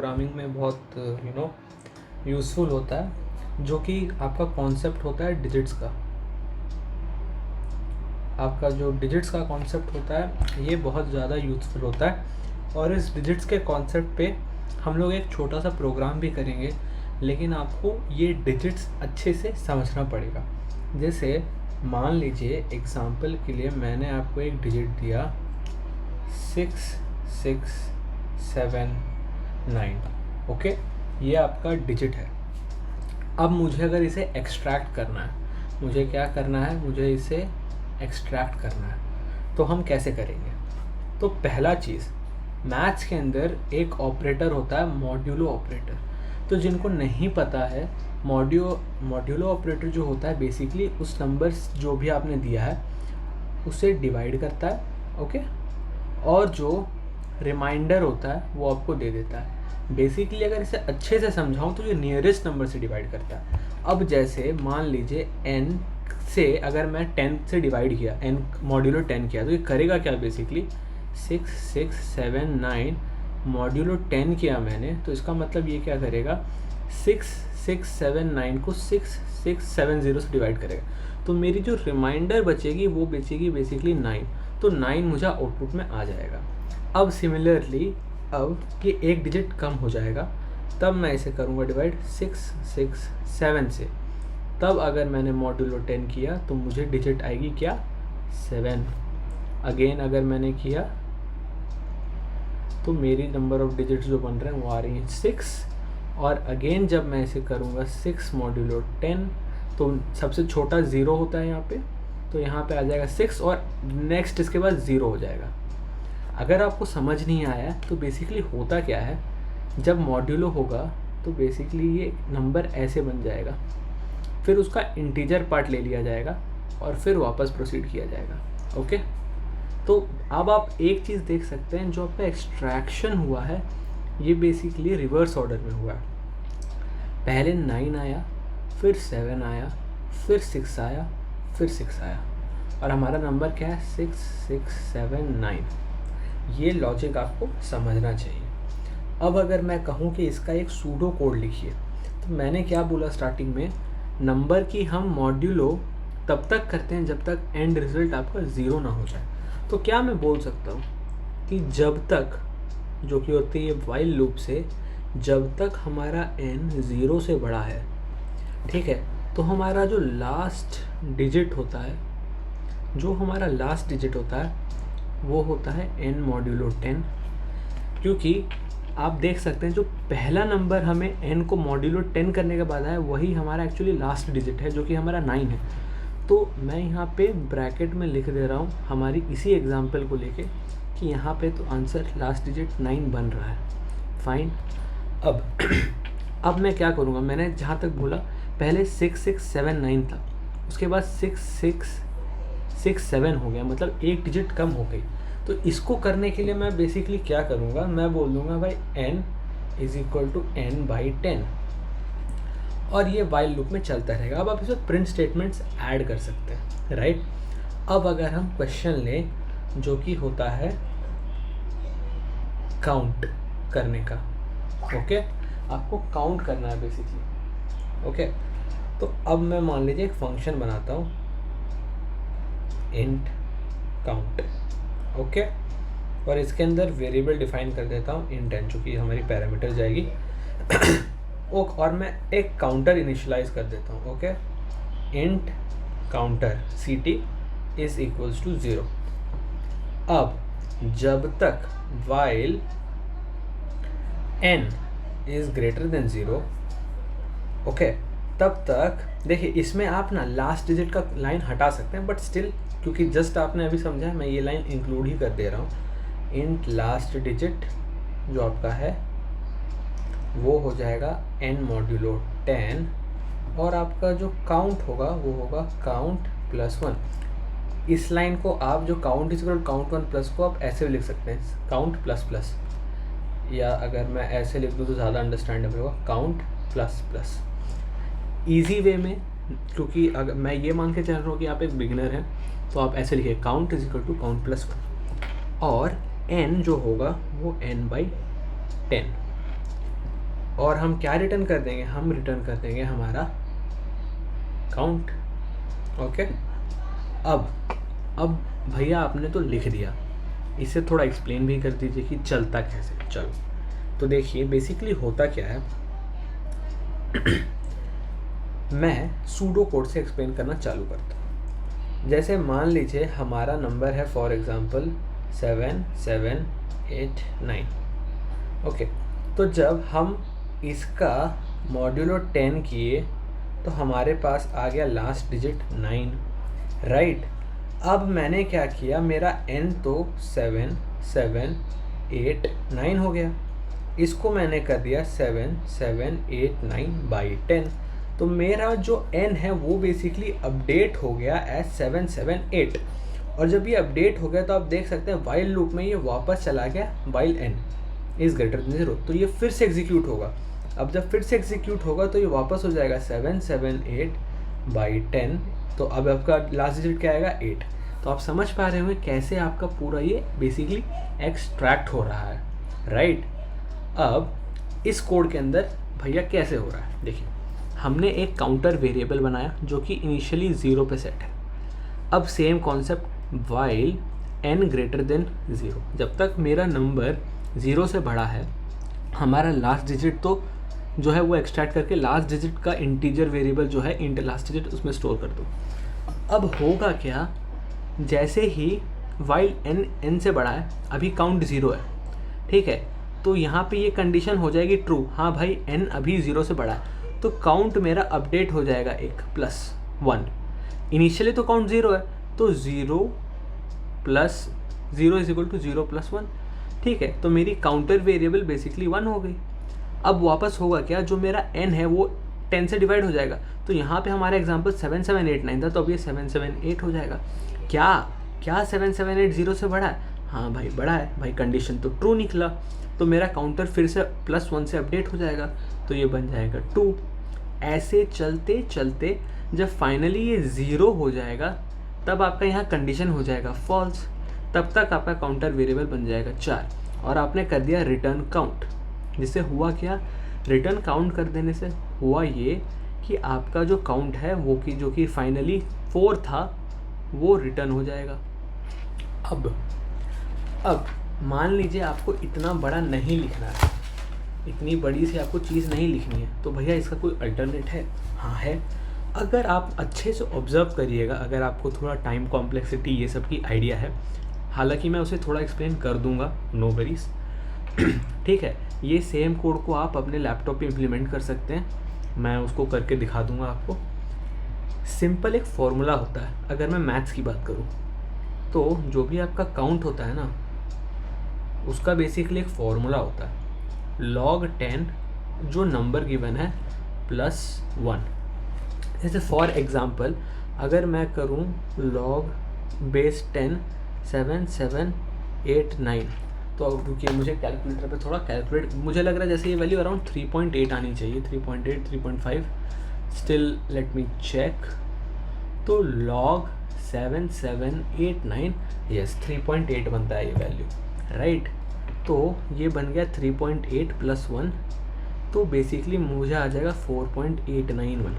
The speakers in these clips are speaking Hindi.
प्रोग्रामिंग में बहुत यूज़फुल होता है, जो कि आपका कॉन्सेप्ट होता है डिजिट्स का। आपका जो डिजिट्स का कॉन्सेप्ट होता है ये बहुत ज़्यादा यूज़फुल होता है, और इस डिजिट्स के कॉन्सेप्ट पे हम लोग एक छोटा सा प्रोग्राम भी करेंगे, लेकिन आपको ये डिजिट्स अच्छे से समझना पड़ेगा। जैसे मान लीजिए एग्ज़ाम्पल के लिए मैंने आपको एक डिजिट दिया 6679, ओके, ये आपका डिजिट है। अब मुझे अगर इसे एक्सट्रैक्ट करना है, मुझे क्या करना है, मुझे इसे एक्सट्रैक्ट करना है, तो हम कैसे करेंगे? तो पहला चीज़, मैथ्स के अंदर एक ऑपरेटर होता है मॉड्यूलो ऑपरेटर। तो जिनको नहीं पता है, मॉड्यूलो ऑपरेटर जो होता है बेसिकली उस नंबर्स जो भी आपने दिया है उसे डिवाइड करता है, ओके, और जो रिमाइंडर होता है वो आपको दे देता है। बेसिकली अगर इसे अच्छे से समझाऊं तो ये नियरेस्ट नंबर से डिवाइड करता है। अब जैसे मान लीजिए n से अगर मैं 10 से डिवाइड किया, n मॉड्यूलो 10 किया, तो ये करेगा क्या? बेसिकली 6679 मॉड्यूलो 10 किया मैंने, तो इसका मतलब ये क्या करेगा, 6679 को 6670 से डिवाइड करेगा। तो मेरी जो रिमाइंडर बचेगी वो बचेगी बेसिकली 9, तो 9 मुझे आउटपुट में आ जाएगा। अब सिमिलरली अब ये एक डिजिट कम हो जाएगा, तब मैं इसे करूँगा डिवाइड 667 से, तब अगर मैंने मॉड्यूलो 10 किया तो मुझे डिजिट आएगी क्या, 7। अगेन अगर मैंने किया तो मेरी नंबर ऑफ डिजिट्स जो बन रहे हैं वो आ रही हैं 6, और अगेन जब मैं इसे करूँगा 6 मॉड्यूलो 10, तो सबसे छोटा 0 होता है यहाँ पे, तो यहाँ पे आ जाएगा 6 और नेक्स्ट इसके बाद 0 हो जाएगा। अगर आपको समझ नहीं आया तो बेसिकली होता क्या है, जब मॉड्यूलो होगा तो बेसिकली ये नंबर ऐसे बन जाएगा, फिर उसका इंटीजर पार्ट ले लिया जाएगा और फिर वापस प्रोसीड किया जाएगा, ओके। तो अब आप एक चीज़ देख सकते हैं, जो आपका एक्सट्रैक्शन हुआ है ये बेसिकली रिवर्स ऑर्डर में हुआ है। पहले 9 आया, फिर 7 आया, फिर 6 आया, फिर 6 आया, और हमारा नंबर क्या है, 6679। ये लॉजिक आपको समझना चाहिए। अब अगर मैं कहूँ कि इसका एक सूडो कोड लिखिए, तो मैंने क्या बोला स्टार्टिंग में, नंबर की हम मॉड्यूलो तब तक करते हैं जब तक एंड रिजल्ट आपका 0 ना हो जाए। तो क्या मैं बोल सकता हूँ कि जब तक, जो कि होती है वाइल लूप से, जब तक हमारा n 0 से बड़ा है, ठीक है, तो हमारा जो लास्ट डिजिट होता है, वो होता है n मॉड्यूलो 10। क्योंकि आप देख सकते हैं जो पहला नंबर हमें n को मॉड्यूलो 10 करने के बाद आया वही हमारा एक्चुअली लास्ट डिजिट है, जो कि हमारा 9 है। तो मैं यहाँ पे ब्रैकेट में लिख दे रहा हूँ हमारी इसी एग्जांपल को लेके कि यहाँ पे तो आंसर लास्ट डिजिट 9 बन रहा है, फाइन। अब मैं क्या करूँगा, मैंने जहाँ तक बोला पहले 6679 था, उसके बाद 6667 हो गया, मतलब एक डिजिट कम हो गई। तो इसको करने के लिए मैं बेसिकली क्या करूँगा, मैं बोल दूँगा भाई n = n/10, और ये वाइल लूप में चलता रहेगा। अब आप इसमें प्रिंट स्टेटमेंट्स ऐड कर सकते हैं, राइट। अब अगर हम क्वेश्चन लें जो कि होता है काउंट करने का, ओके, आपको काउंट करना है बेसिकली, ओके। तो अब मैं मान लीजिए एक फंक्शन बनाता हूँ int count, ओके, और इसके अंदर वेरिएबल डिफाइन कर देता हूँ int n, चूँकि हमारी पैरामीटर जाएगी और मैं एक काउंटर इनिशियलाइज कर देता हूँ, ओके, int counter ct = 0। अब जब तक while n is greater than 0, okay, तब तक देखिए इसमें आप ना लास्ट डिजिट का लाइन हटा सकते हैं, बट स्टिल क्योंकि जस्ट आपने अभी समझा मैं ये लाइन इंक्लूड ही कर दे रहा हूँ। int लास्ट डिजिट जो आपका है वो हो जाएगा n मॉड्यूलो 10, और आपका जो काउंट होगा वो होगा काउंट +1। इस लाइन को आप जो काउंट काउंट 1+ को आप ऐसे भी लिख सकते हैं, काउंट ++, या अगर मैं ऐसे लिख दूँ तो ज़्यादा अंडरस्टैंडेबल होगा, काउंट ++। ईजी वे में, क्योंकि अगर मैं ये मान के चल रहा हूँ कि आप एक बिगिनर हैं, तो आप ऐसे लिखिए काउंट = काउंट +1, और n जो होगा वो n/10, और हम क्या रिटर्न कर देंगे, हम रिटर्न कर देंगे हमारा काउंट। ओके, अब भैया आपने तो लिख दिया, इसे थोड़ा एक्सप्लेन भी कर दीजिए कि चलता कैसे। चलो तो देखिए बेसिकली होता क्या है मैं सूडो कोड से एक्सप्लेन करना चालू करता हूँ। जैसे मान लीजिए हमारा नंबर है फॉर एग्जांपल 7789। ओके, तो जब हम इसका मॉड्यूलो 10 किए तो हमारे पास आ गया लास्ट डिजिट 9, राइट। अब मैंने क्या किया, मेरा n तो 7789 हो गया, इसको मैंने कर दिया 7789/10, तो मेरा जो n है वो बेसिकली अपडेट हो गया एज 778। और जब ये अपडेट हो गया तो आप देख सकते हैं वाइल लूप में ये वापस चला गया while n is greater than 0, तो ये फिर से एग्जीक्यूट होगा। अब जब फिर से एग्जीक्यूट होगा तो ये वापस हो जाएगा 778/10, तो अब आपका लास्ट डिजिट क्या आएगा 8। तो आप समझ पा रहे होंगे कैसे आपका पूरा ये बेसिकली एक्सट्रैक्ट हो रहा है, राइट। अब इस कोड के अंदर भैया कैसे हो रहा है, देखिए हमने एक काउंटर वेरिएबल बनाया जो कि इनिशियली 0 पे सेट है। अब same concept while n greater than 0, जब तक मेरा नंबर 0 से बड़ा है हमारा लास्ट डिजिट तो जो है वो एक्सट्रैक्ट करके लास्ट डिजिट का इंटीजर वेरिएबल जो है इंट लास्ट डिजिट उसमें स्टोर कर दो। अब होगा क्या, जैसे ही वाइल n से बड़ा है, अभी काउंट 0 है, ठीक है, तो यहाँ पे ये कंडीशन हो जाएगी ट्रू, हाँ भाई n अभी 0 से बड़ा है, तो काउंट मेरा अपडेट हो जाएगा 1 + 1। इनिशियली तो काउंट 0 है, तो 0 + 0 = 0 + 1, ठीक है, तो मेरी काउंटर वेरिएबल बेसिकली 1 हो गई। अब वापस होगा क्या, जो मेरा n है वो 10 से डिवाइड हो जाएगा, तो यहाँ पे हमारा एग्जांपल 7789 था, तो अब ये 778 हो जाएगा। क्या 778 0 से बड़ा है, हाँ भाई बड़ा है भाई, कंडीशन तो ट्रू निकला, तो मेरा काउंटर फिर से +1 से अपडेट हो जाएगा, तो ये बन जाएगा 2। ऐसे चलते चलते जब फाइनली ये 0 हो जाएगा तब आपका यहाँ कंडीशन हो जाएगा फॉल्स, तब तक आपका काउंटर वेरिएबल बन जाएगा 4 और आपने कर दिया रिटर्न काउंट। जिससे हुआ क्या, रिटर्न काउंट कर देने से हुआ ये कि आपका जो काउंट है वो कि जो कि फाइनली 4 था वो रिटर्न हो जाएगा। अब मान लीजिए आपको इतना बड़ा नहीं लिखना है, इतनी बड़ी सी आपको चीज़ नहीं लिखनी है, तो भैया इसका कोई अल्टरनेट है, हाँ है। अगर आप अच्छे से ऑब्ज़र्व करिएगा, अगर आपको थोड़ा टाइम कॉम्प्लेक्सिटी ये सब की आइडिया है, हालांकि मैं उसे थोड़ा एक्सप्लेन कर दूंगा, नो वरीज, ठीक है। ये सेम कोड को आप अपने लैपटॉप पे इम्प्लीमेंट कर सकते हैं, मैं उसको करके दिखा दूंगा आपको। सिंपल एक फॉर्मूला होता है, अगर मैं मैथ्स की बात करूँ तो जो भी आपका काउंट होता है ना, उसका बेसिकली एक फॉर्मूला होता है, log 10 जो नंबर गिवन है +1। जैसे फॉर एग्ज़ाम्पल अगर मैं करूँ log base 10 7789, तो क्योंकि मुझे कैलकुलेटर पे थोड़ा कैलकुलेट, मुझे लग रहा है जैसे ये वैल्यू अराउंड 3.8 आनी चाहिए, 3.8 3.5, स्टिल लेट मी चेक। तो log 7789 यस 3.8 बनता है ये वैल्यू, राइट। तो ये बन गया 3.8 + 1, तो बेसिकली मुझे आ जाएगा 4.891।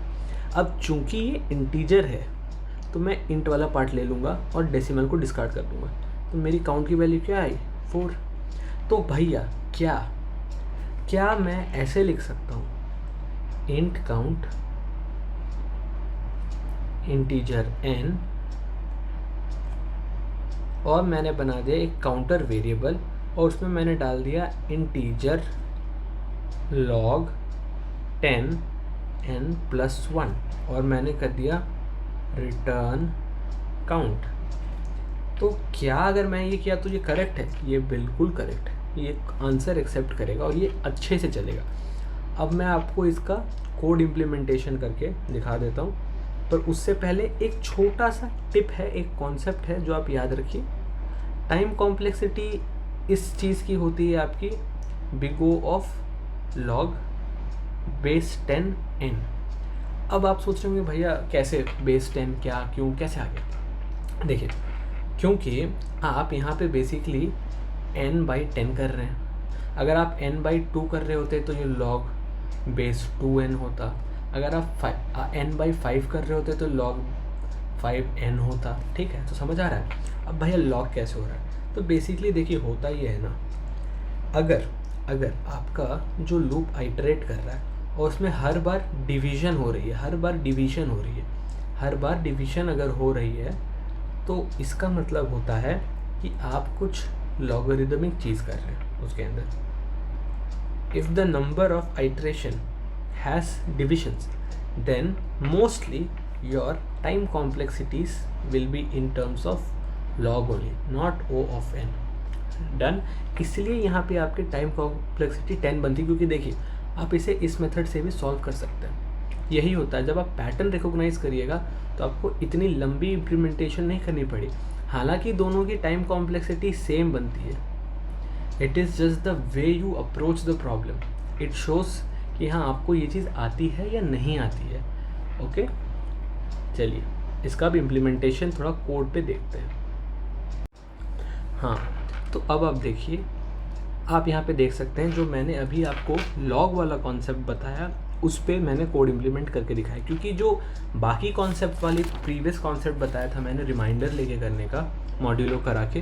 अब चूंकि ये इंटीजर है तो मैं इंट वाला पार्ट ले लूँगा और डेसिमल को डिस्कार्ड कर दूँगा, तो मेरी काउंट की वैल्यू क्या आई 4। तो भैया क्या मैं ऐसे लिख सकता हूँ, इंट काउंट इंटीजर n, और मैंने बना दिया एक काउंटर वेरिएबल और उसमें मैंने डाल दिया इंटीजर log 10 n + 1 और मैंने कर दिया रिटर्न काउंट। तो क्या अगर मैं ये किया तो ये करेक्ट है, ये बिल्कुल करेक्ट है, ये आंसर एक्सेप्ट करेगा और ये अच्छे से चलेगा। अब मैं आपको इसका कोड इम्प्लीमेंटेशन करके दिखा देता हूँ, पर उससे पहले एक छोटा सा टिप है, एक कॉन्सेप्ट है जो आप याद रखिए। टाइम कॉम्प्लेक्सिटी इस चीज़ की होती है आपकी big O of log base 10 n। अब आप सोच रहे होंगे भैया कैसे base 10 क्या क्यों कैसे आ गया, देखिए क्योंकि आप यहाँ पे बेसिकली n/10 कर रहे हैं। अगर आप n/2 कर रहे होते तो ये log बेस 2n होता। अगर आप n/5 कर रहे होते तो log 5n होता। ठीक है, तो समझ आ रहा है। अब भैया log कैसे हो रहा है, तो बेसिकली देखिए होता ये है ना, अगर आपका जो लूप आइटरेट कर रहा है और उसमें हर बार डिवीज़न हो रही है, हर बार डिवीज़न अगर हो रही है तो इसका मतलब होता है कि आप कुछ लॉगरिदमिक चीज़ कर रहे हैं उसके अंदर। If the number of iteration has divisions then mostly your time complexities will be in terms of log only, not O of n। Done. इसलिए यहाँ पे आपकी टाइम कॉम्प्लेक्सिटी 10 बनती है, क्योंकि देखिए आप इसे इस मेथड से भी सॉल्व कर सकते हैं। यही होता है, जब आप पैटर्न रिकॉग्नाइज करिएगा तो आपको इतनी लंबी इम्प्लीमेंटेशन नहीं करनी पड़ी। हालांकि दोनों की टाइम कॉम्प्लेक्सिटी सेम बनती है, it is just the way you approach the problem. It shows कि हाँ आपको ये चीज़ आती है या नहीं आती है। ओके, चलिए इसका भी इम्प्लीमेंटेशन थोड़ा कोड पे देखते हैं। हाँ, तो अब आप देखिए, आप यहाँ पे देख सकते हैं जो मैंने अभी आपको लॉग वाला कॉन्सेप्ट बताया उस पे मैंने कोड इम्प्लीमेंट करके दिखाया, क्योंकि जो बाकी कॉन्सेप्ट वाली प्रीवियस कॉन्सेप्ट बताया था मैंने रिमाइंडर लेके करने का मॉड्यूलो करा के,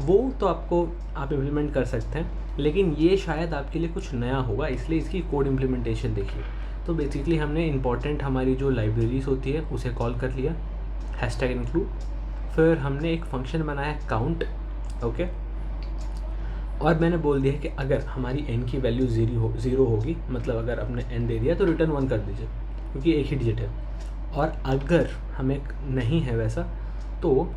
वो तो आप इम्प्लीमेंट कर सकते हैं, लेकिन ये शायद आपके लिए कुछ नया होगा, इसलिए इसकी कोड इम्प्लीमेंटेशन देखिए। तो बेसिकली हमने इंपॉर्टेंट हमारी जो लाइब्रेरीज होती है उसे कॉल कर लिया, #include, फिर हमने एक फंक्शन बनाया काउंट। ओके, और मैंने बोल दिया कि अगर हमारी n की वैल्यू 0 होगी, मतलब अगर आपने n दे दिया तो रिटर्न 1 कर दीजिए, क्योंकि एक ही डिजिट है। और अगर हमें नहीं है वैसा तो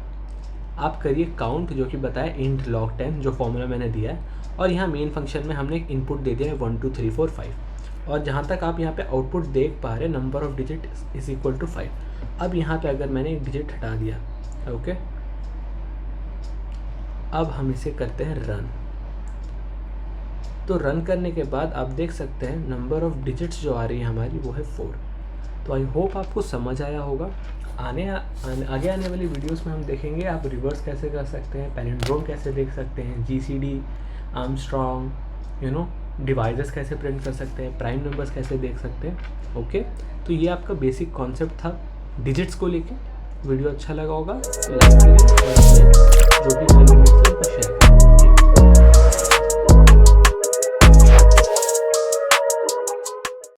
आप करिए काउंट, जो कि बताया int log 10, जो फॉर्मूला मैंने दिया है। और यहाँ मेन फंक्शन में हमने एक इनपुट दे दिया है 1 2 3 4 5। और जहाँ तक आप यहाँ पे आउटपुट देख पा रहे हैं, number of digit is equal to 5। अब यहाँ पे अगर मैंने एक डिजिट हटा दिया, ओके, अब हम इसे करते हैं रन। तो रन करने के बाद आप देख सकते हैं नंबर ऑफ डिजिट्स जो आ रही है हमारी वो है 4। तो आई होप आपको समझ आया होगा। आगे आने वाली वीडियोस में हम देखेंगे आप रिवर्स कैसे कर सकते हैं, पैलिंड्रोम कैसे देख सकते हैं, GCD, आर्मस्ट्रॉन्ग, डिवाइसेस कैसे प्रिंट कर सकते हैं, प्राइम नंबर्स कैसे देख सकते हैं। ओके, तो ये आपका बेसिक कॉन्सेप्ट था डिजिट्स को लेके। वीडियो अच्छा लगा होगा तो लाइक करिए और अपने जो भी शेयर करें।